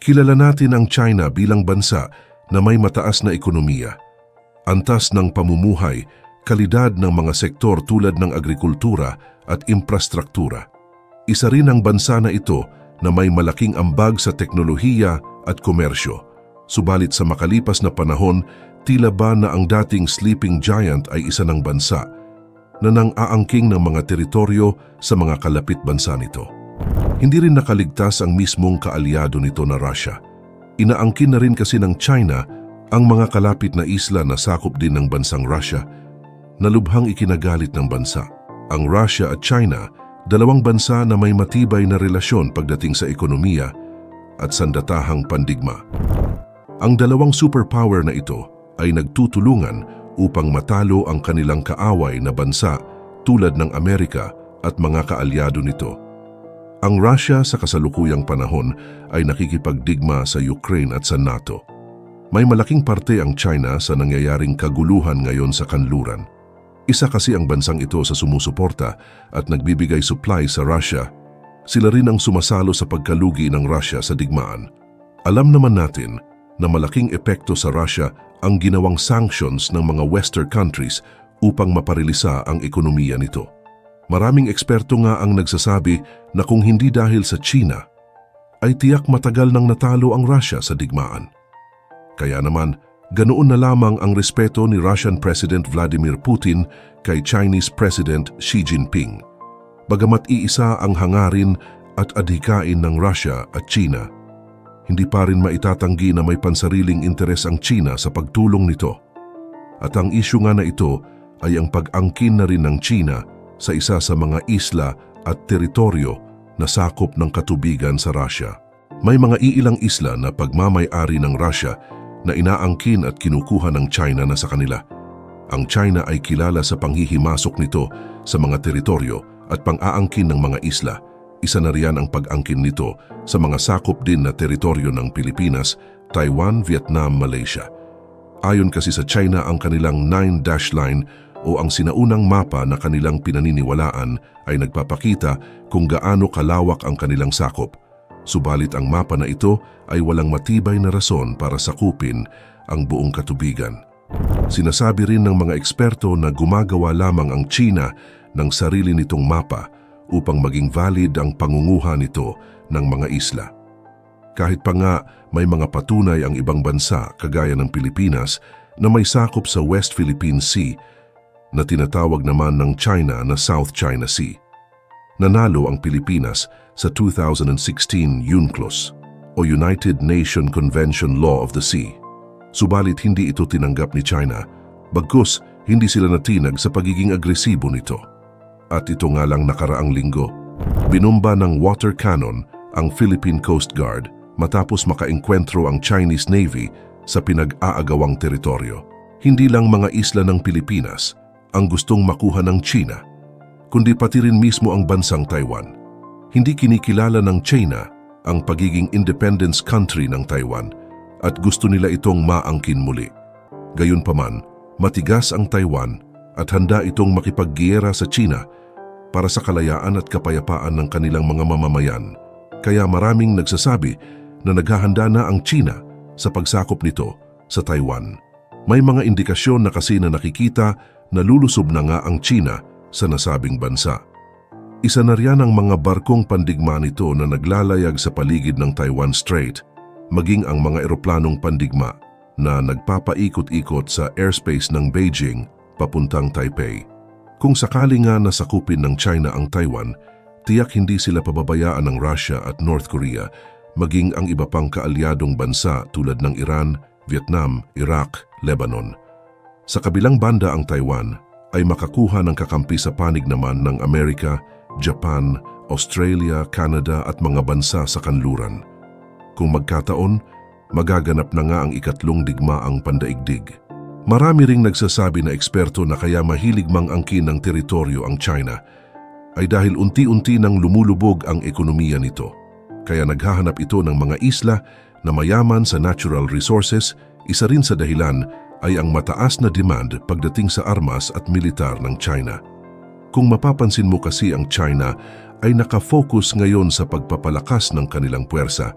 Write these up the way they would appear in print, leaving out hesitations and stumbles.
Kilala natin ang China bilang bansa na may mataas na ekonomiya, antas ng pamumuhay, kalidad ng mga sektor tulad ng agrikultura at infrastruktura. Isa rin ang bansa na ito na may malaking ambag sa teknolohiya at komersyo. Subalit sa makalipas na panahon, tila ba na ang dating sleeping giant ay isa ng bansa na nang-aangking ng mga teritoryo sa mga kalapit bansa nito. Hindi rin nakaligtas ang mismong kaalyado nito na Russia. Inaangkin na rin kasi ng China ang mga kalapit na isla na sakop din ng bansang Russia na lubhang ikinagalit ng bansa. Ang Russia at China, dalawang bansa na may matibay na relasyon pagdating sa ekonomiya at sandatahang pandigma. Ang dalawang superpower na ito ay nagtutulungan upang matalo ang kanilang kaaway na bansa tulad ng Amerika at mga kaalyado nito. Ang Russia sa kasalukuyang panahon ay nakikipagdigma sa Ukraine at sa NATO. May malaking parte ang China sa nangyayaring kaguluhan ngayon sa kanluran. Isa kasi ang bansang ito sa sumusuporta at nagbibigay supply sa Russia. Sila rin ang sumasalo sa pagkalugi ng Russia sa digmaan. Alam naman natin na malaking epekto sa Russia ang ginawang sanctions ng mga Western countries upang maparilisa ang ekonomiya nito. Maraming eksperto nga ang nagsasabi na kung hindi dahil sa China, ay tiyak matagal nang natalo ang Russia sa digmaan. Kaya naman, ganoon na lamang ang respeto ni Russian President Vladimir Putin kay Chinese President Xi Jinping. Bagamat iisa ang hangarin at adhikain ng Russia at China, hindi pa rin maitatanggi na may pansariling interes ang China sa pagtulong nito. At ang isyu nga na ito ay ang pag-angkin na rin ng China sa isa sa mga isla at teritoryo na sakop ng katubigan sa Russia. May mga iilang isla na pagmamay-ari ng Russia na inaangkin at kinukuha ng China na sa kanila. Ang China ay kilala sa panghihimasok nito sa mga teritoryo at pang-aangkin ng mga isla. Isa na riyan ang pag-angkin nito sa mga sakop din na teritoryo ng Pilipinas, Taiwan, Vietnam, Malaysia. Ayon kasi sa China, ang kanilang 9-dash line o ang sinaunang mapa na kanilang pinaniniwalaan ay nagpapakita kung gaano kalawak ang kanilang sakop. Subalit ang mapa na ito ay walang matibay na rason para sakupin ang buong katubigan. Sinasabi rin ng mga eksperto na gumagawa lamang ang China ng sarili nitong mapa upang maging valid ang pangunguha nito ng mga isla. Kahit pa nga may mga patunay ang ibang bansa kagaya ng Pilipinas na may sakop sa West Philippine Sea na tinatawag naman ng China na South China Sea. Nanalo ang Pilipinas sa 2016 UNCLOS o United Nations Convention Law of the Sea. Subalit hindi ito tinanggap ni China, bagkus hindi sila natinag sa pagiging agresibo nito. At ito nga lang nakaraang linggo, binumba ng water cannon ang Philippine Coast Guard matapos makaengkwentro ang Chinese Navy sa pinag-aagawang teritoryo. Hindi lang mga isla ng Pilipinas ang gustong makuha ng China, kundi pati rin mismo ang bansang Taiwan. Hindi kinikilala ng China ang pagiging independence country ng Taiwan at gusto nila itong maangkin muli. Gayunpaman, matigas ang Taiwan at handa itong makipaggiyera sa China para sa kalayaan at kapayapaan ng kanilang mga mamamayan. Kaya maraming nagsasabi na naghahanda na ang China sa pagsakop nito sa Taiwan. May mga indikasyon na kasi na nakikita na lulusob na nga ang China sa nasabing bansa. Isa na riyan ang mga barkong pandigma nito na naglalayag sa paligid ng Taiwan Strait, maging ang mga eroplanong pandigma na nagpapaikot-ikot sa airspace ng Beijing papuntang Taipei. Kung sakali nga nasakupin ng China ang Taiwan, tiyak hindi sila pababayaan ng Russia at North Korea, maging ang iba pang kaalyadong bansa tulad ng Iran, Vietnam, Iraq, Lebanon. Sa kabilang banda ang Taiwan ay makakuha ng kakampi sa panig naman ng Amerika, Japan, Australia, Canada at mga bansa sa kanluran. Kung magkataon, magaganap na nga ang ikatlong digmaang pandaigdig. Marami ring nagsasabi na eksperto na kaya mahilig mang-angkin ng teritoryo ang China ay dahil unti-unti nang lumulubog ang ekonomiya nito. Kaya naghahanap ito ng mga isla na mayaman sa natural resources. Isa rin sa dahilan ay ang mataas na demand pagdating sa armas at militar ng China. Kung mapapansin mo kasi ang China ay nakafocus ngayon sa pagpapalakas ng kanilang puwersa,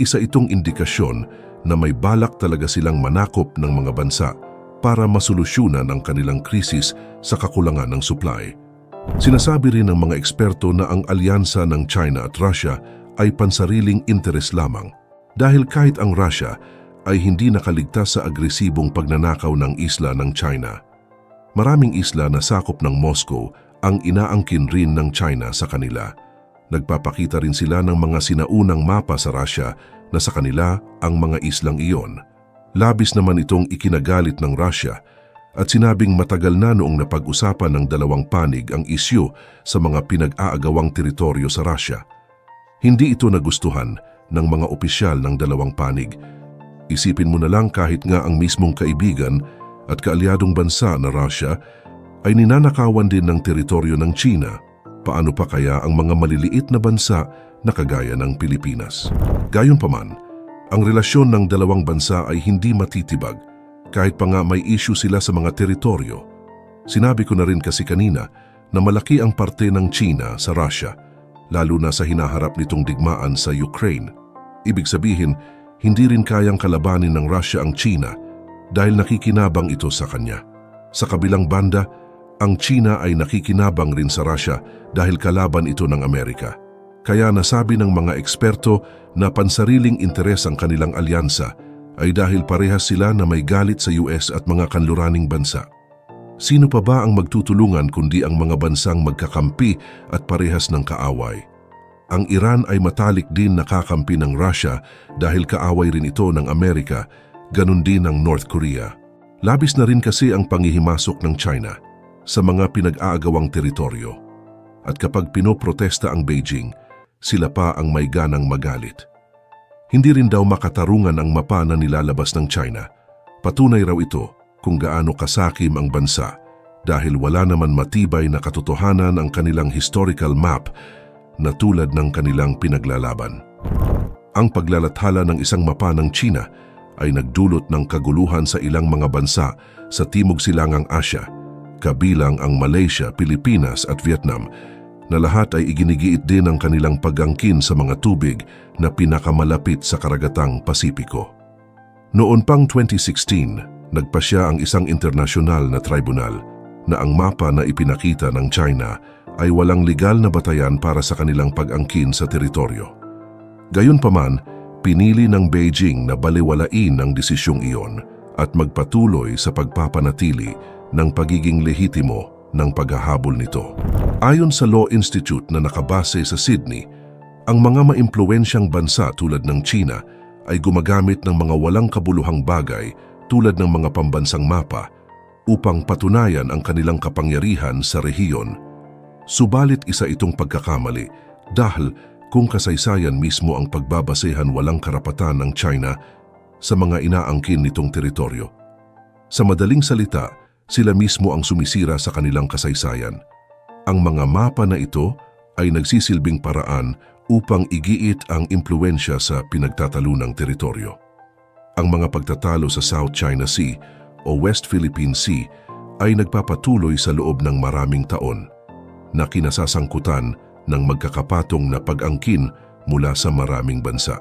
Isa itong indikasyon na may balak talaga silang manakop ng mga bansa para masolusyunan ang kanilang krisis sa kakulangan ng supply. Sinasabi rin ng mga eksperto na ang alyansa ng China at Russia ay pansariling interes lamang dahil kahit ang Russia ay hindi nakaligtas sa agresibong pagnanakaw ng isla ng China. Maraming isla na sakop ng Moscow ang inaangkin rin ng China sa kanila. Nagpapakita rin sila ng mga sinaunang mapa sa Russia na sa kanila ang mga islang iyon. Labis naman itong ikinagalit ng Russia at sinabing matagal na noong napag-usapan ng dalawang panig ang isyu sa mga pinag-aagawang teritoryo sa Russia. Hindi ito nagustuhan ng mga opisyal ng dalawang panig. Isipin mo na lang kahit nga ang mismong kaibigan at kaalyadong bansa na Russia ay ninanakawan din ng teritoryo ng China. Paano pa kaya ang mga maliliit na bansa na kagaya ng Pilipinas? Gayunpaman, ang relasyon ng dalawang bansa ay hindi matitibag kahit pa nga may issue sila sa mga teritoryo. Sinabi ko na rin kasi kanina na malaki ang parte ng China sa Russia, lalo na sa hinaharap nitong digmaan sa Ukraine. Ibig sabihin, hindi rin kayang kalabanin ng Russia ang China dahil nakikinabang ito sa kanya. Sa kabilang banda, ang China ay nakikinabang rin sa Russia dahil kalaban ito ng Amerika. Kaya nasabi ng mga eksperto na pansariling interes ang kanilang alyansa ay dahil parehas sila na may galit sa US at mga kanluraning bansa. Sino pa ba ang magtutulungan kundi ang mga bansang magkakampi at parehas ng kaaway? Ang Iran ay matalik din nakakampi ng Russia dahil kaaway rin ito ng Amerika, ganun din ang North Korea. Labis na rin kasi ang pangihimasok ng China sa mga pinag-aagawang teritoryo. At kapag pinoprotesta ang Beijing, sila pa ang may ganang magalit. Hindi rin daw makatarungan ang mapa na nilalabas ng China. Patunay raw ito kung gaano kasakim ang bansa dahil wala naman matibay na katotohanan ang kanilang historical map na tulad ng kanilang pinaglalaban. Ang paglalathala ng isang mapa ng China ay nagdulot ng kaguluhan sa ilang mga bansa sa Timog Silangang Asya, kabilang ang Malaysia, Pilipinas at Vietnam, na lahat ay iginigiit din ang kanilang pag-angkin sa mga tubig na pinakamalapit sa karagatang Pasipiko. Noon pang 2016, nagpasya ang isang internasyonal na tribunal na ang mapa na ipinakita ng China ay walang legal na batayan para sa kanilang pag-angkin sa teritoryo. Gayunpaman, pinili ng Beijing na balewalain ang desisyong iyon at magpatuloy sa pagpapanatili ng pagiging lehitimo ng paghahabol nito. Ayon sa Law Institute na nakabase sa Sydney, ang mga maimpluwensyang bansa tulad ng China ay gumagamit ng mga walang kabuluhang bagay tulad ng mga pambansang mapa upang patunayan ang kanilang kapangyarihan sa rehiyon. Subalit isa itong pagkakamali dahil kung kasaysayan mismo ang pagbabasehan walang karapatan ng China sa mga inaangkin nitong teritoryo. Sa madaling salita, sila mismo ang sumisira sa kanilang kasaysayan. Ang mga mapa na ito ay nagsisilbing paraan upang igiit ang impluensya sa pinagtatalunang teritoryo. Ang mga pagtatalo sa South China Sea o West Philippine Sea ay nagpapatuloy sa loob ng maraming taon na kinasasangkutan ng magkakapatong na pag-angkin mula sa maraming bansa.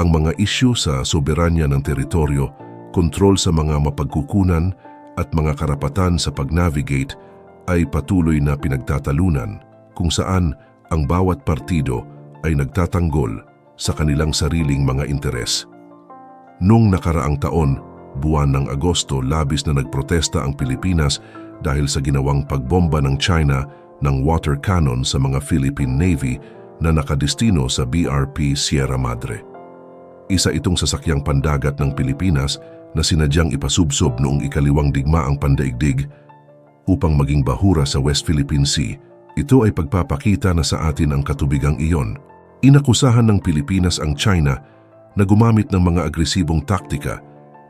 Ang mga isyu sa soberanya ng teritoryo, kontrol sa mga mapagkukunan at mga karapatan sa pag-navigate ay patuloy na pinagtatalunan kung saan ang bawat partido ay nagtatanggol sa kanilang sariling mga interes. Noong nakaraang taon, buwan ng Agosto, labis na nagprotesta ang Pilipinas dahil sa ginawang pagbomba ng China ng water cannon sa mga Philippine Navy na nakadestino sa BRP Sierra Madre. Isa itong sasakyang pandagat ng Pilipinas na sinadyang ipasubsob noong ikalawang digmaang pandaigdig upang maging bahura sa West Philippine Sea. Ito ay pagpapakita na sa atin ang katubigang iyon. Inakusahan ng Pilipinas ang China na gumamit ng mga agresibong taktika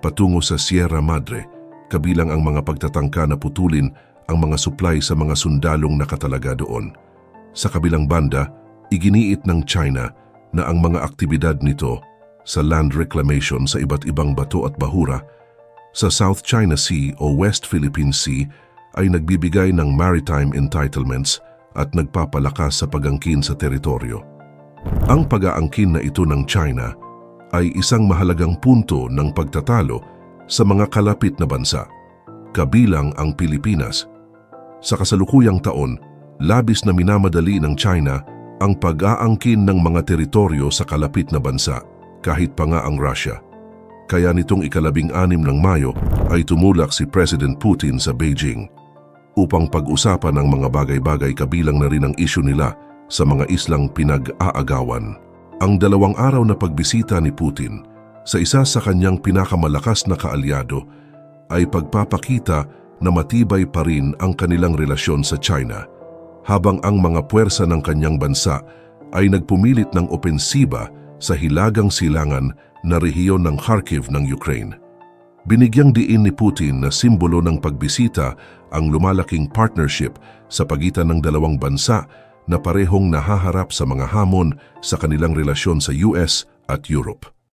patungo sa Sierra Madre, kabilang ang mga pagtatangka na putulin ang mga supply sa mga sundalong nakatalaga doon. Sa kabilang banda, iginiit ng China na ang mga aktibidad nito sa land reclamation sa iba't ibang bato at bahura sa South China Sea o West Philippine Sea ay nagbibigay ng maritime entitlements at nagpapalakas sa pag-angkin sa teritoryo. Ang pag-aangkin na ito ng China ay isang mahalagang punto ng pagtatalo sa mga kalapit na bansa, kabilang ang Pilipinas. Sa kasalukuyang taon, labis na minamadali ng China ang pag-aangkin ng mga teritoryo sa kalapit na bansa, kahit pa nga ang Russia. Kaya nitong ika-16 ng Mayo ay tumulak si President Putin sa Beijing upang pag-usapan ang mga bagay-bagay, kabilang na rin ang isyu nila sa mga islang pinag-aagawan. Ang 2 araw na pagbisita ni Putin sa isa sa kanyang pinakamalakas na kaalyado ay pagpapakita na matibay pa rin ang kanilang relasyon sa China, habang ang mga puwersa ng kanyang bansa ay nagpumilit ng opensiba sa hilagang silangan na rehiyon ng Kharkiv ng Ukraine. Binigyang diin ni Putin na simbolo ng pagbisita ang lumalaking partnership sa pagitan ng 2 bansa na parehong nahaharap sa mga hamon sa kanilang relasyon sa US at Europe.